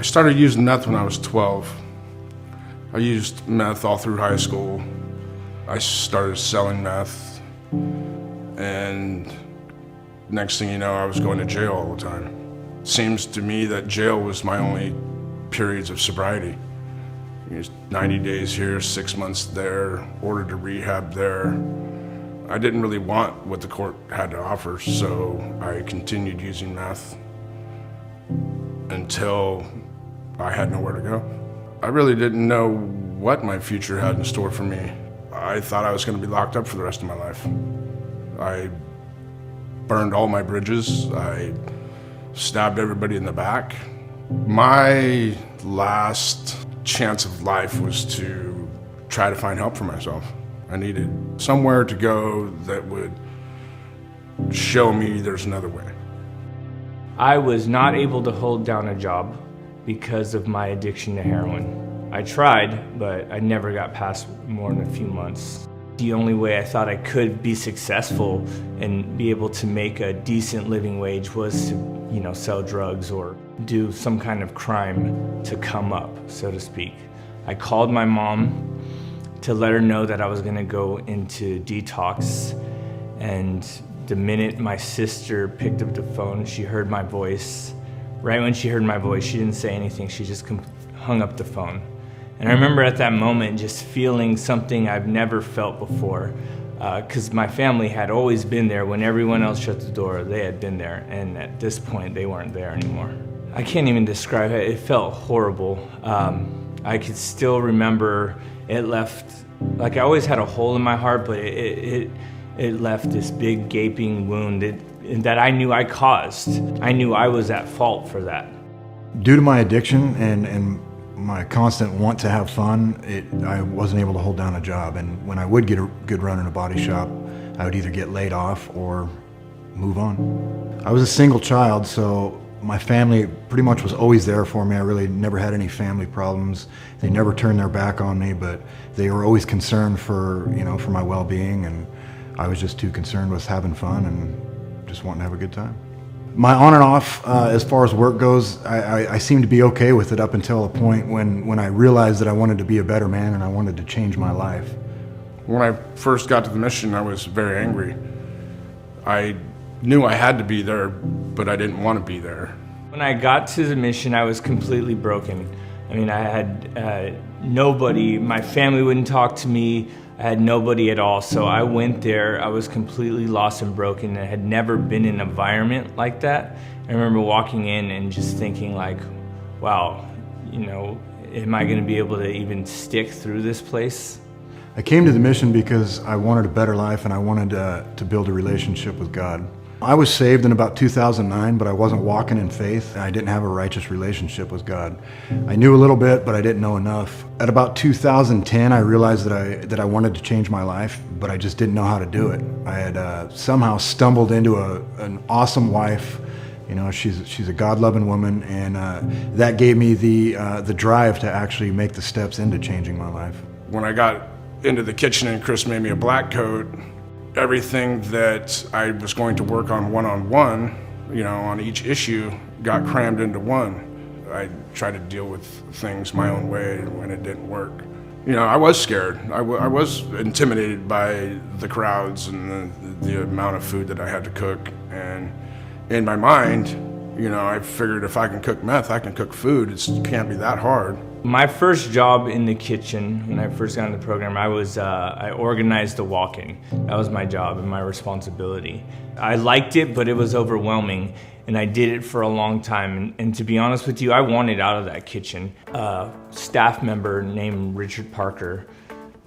started using meth when I was 12. I used meth all through high school. I started selling meth, and next thing you know, I was going to jail all the time. It seems to me that jail was my only periods of sobriety. 90 days here, 6 months there, ordered to rehab there. I didn't really want what the court had to offer, so I continued using meth until I had nowhere to go. I really didn't know what my future had in store for me. I thought I was going to be locked up for the rest of my life. I burned all my bridges. I stabbed everybody in the back. My last chance of life was to try to find help for myself. I needed somewhere to go that would show me there's another way. I was not able to hold down a job because of my addiction to heroin. I tried, but I never got past more than a few months. The only way I thought I could be successful and be able to make a decent living wage was to, sell drugs or do some kind of crime to come up, so to speak. I called my mom to let her know that I was gonna go into detox, and the minute my sister picked up the phone, she heard my voice. Right when she heard my voice, she didn't say anything, she just hung up the phone. And I remember at that moment just feeling something I've never felt before, because my family had always been there. When everyone else shut the door, they had been there, and at this point, they weren't there anymore. I can't even describe it. It felt horrible. I could still remember it left, like I always had a hole in my heart, but it left this big gaping wound that I knew I caused. I knew I was at fault for that. Due to my addiction and my constant want to have fun, I wasn't able to hold down a job. And when I would get a good run in a body shop, I would either get laid off or move on. I was a single child, so my family pretty much was always there for me. I really never had any family problems. They never turned their back on me, but they were always concerned for my well-being, and I was just too concerned with having fun and just wanting to have a good time. My on and off, as far as work goes, I seemed to be okay with it up until a point when I realized that I wanted to be a better man and I wanted to change my life. When I first got to the mission, I was very angry. I knew I had to be there, but I didn't want to be there. When I got to the mission, I was completely broken. I mean, I had nobody, my family wouldn't talk to me, I had nobody at all. So I went there, I was completely lost and broken. I had never been in an environment like that. I remember walking in and just thinking like, wow, am I gonna be able to even stick through this place? I came to the mission because I wanted a better life and I wanted to build a relationship with God. I was saved in about 2009, but I wasn't walking in faith, and I didn't have a righteous relationship with God. I knew a little bit, but I didn't know enough. At about 2010, I realized that I wanted to change my life, but I just didn't know how to do it. I had somehow stumbled into an awesome wife. She's a God-loving woman, and that gave me the drive to actually make the steps into changing my life. When I got into the kitchen and Chris made me a black coat, everything that I was going to work on one-on-one, on each issue, got crammed into one. I tried to deal with things my own way when it didn't work. I was scared. I was intimidated by the crowds and the amount of food that I had to cook. And in my mind, I figured if I can cook meth, I can cook food. It can't be that hard. My first job in the kitchen, when I first got into the program, I organized the walk-in. That was my job and my responsibility. I liked it, but it was overwhelming, and I did it for a long time. And to be honest with you, I wanted out of that kitchen. A staff member named Richard Parker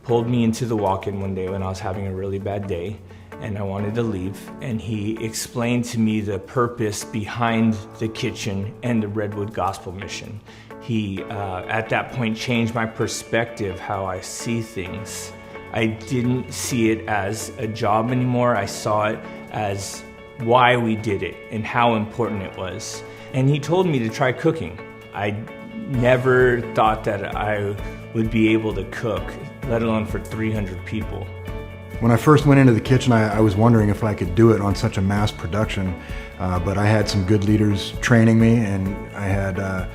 pulled me into the walk-in one day when I was having a really bad day, and I wanted to leave. And he explained to me the purpose behind the kitchen and the Redwood Gospel Mission. He, at that point, changed my perspective, how I see things. I didn't see it as a job anymore. I saw it as why we did it and how important it was. And he told me to try cooking. I never thought that I would be able to cook, let alone for 300 people. When I first went into the kitchen, I was wondering if I could do it on such a mass production, but I had some good leaders training me, and I had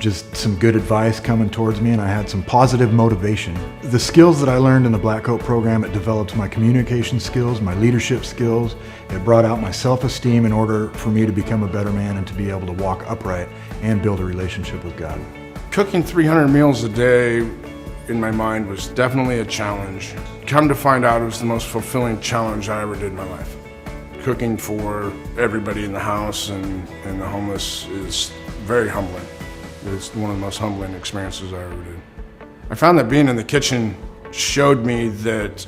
just some good advice coming towards me, and I had some positive motivation. The skills that I learned in the Black Coat program, it developed my communication skills, my leadership skills. It brought out my self-esteem in order for me to become a better man and to be able to walk upright and build a relationship with God. Cooking 300 meals a day in my mind was definitely a challenge. Come to find out, it was the most fulfilling challenge I ever did in my life. Cooking for everybody in the house and the homeless is very humbling. It's one of the most humbling experiences I ever did. I found that being in the kitchen showed me that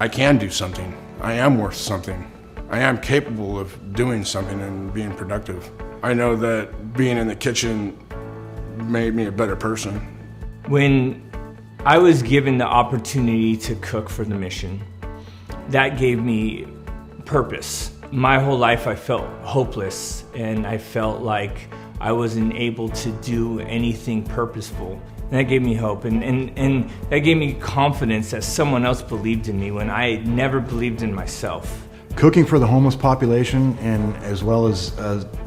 I can do something. I am worth something. I am capable of doing something and being productive. I know that being in the kitchen made me a better person. When I was given the opportunity to cook for the mission, that gave me purpose. My whole life I felt hopeless, and I felt like I wasn't able to do anything purposeful. And that gave me hope, and that gave me confidence that someone else believed in me when I never believed in myself. Cooking for the homeless population, and as well as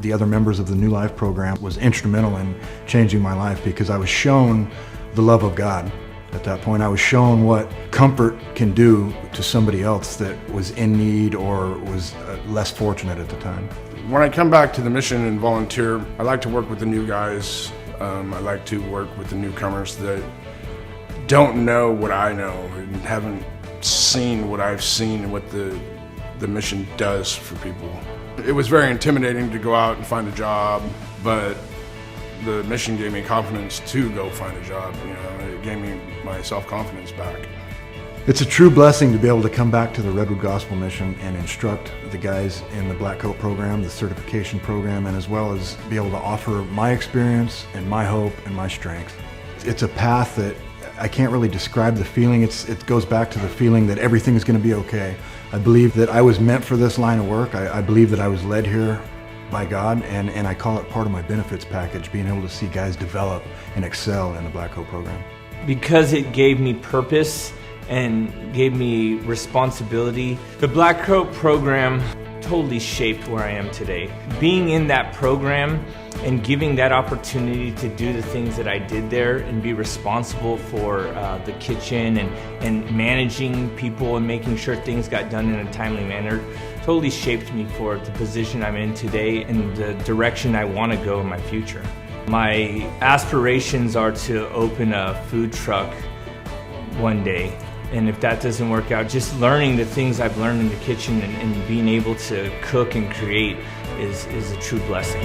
the other members of the New Life program, was instrumental in changing my life, because I was shown the love of God. At that point, I was shown what comfort can do to somebody else that was in need or was less fortunate at the time. When I come back to the mission and volunteer, I like to work with the new guys. I like to work with the newcomers that don't know what I know and haven't seen what I've seen and what the mission does for people. It was very intimidating to go out and find a job, but the mission gave me confidence to go find a job. It gave me my self-confidence back. It's a true blessing to be able to come back to the Redwood Gospel Mission and instruct the guys in the Black Coat program, the certification program, and as well as be able to offer my experience and my hope and my strength. It's a path that I can't really describe the feeling. It goes back to the feeling that everything is going to be okay. I believe that I was meant for this line of work. I believe that I was led here by God, and I call it part of my benefits package, being able to see guys develop and excel in the Black Coat program. Because it gave me purpose and gave me responsibility, the Black Coat program totally shaped where I am today. Being in that program and giving that opportunity to do the things that I did there and be responsible for the kitchen and managing people and making sure things got done in a timely manner totally shaped me for the position I'm in today and the direction I want to go in my future. My aspirations are to open a food truck one day. And if that doesn't work out, just learning the things I've learned in the kitchen and being able to cook and create is a true blessing.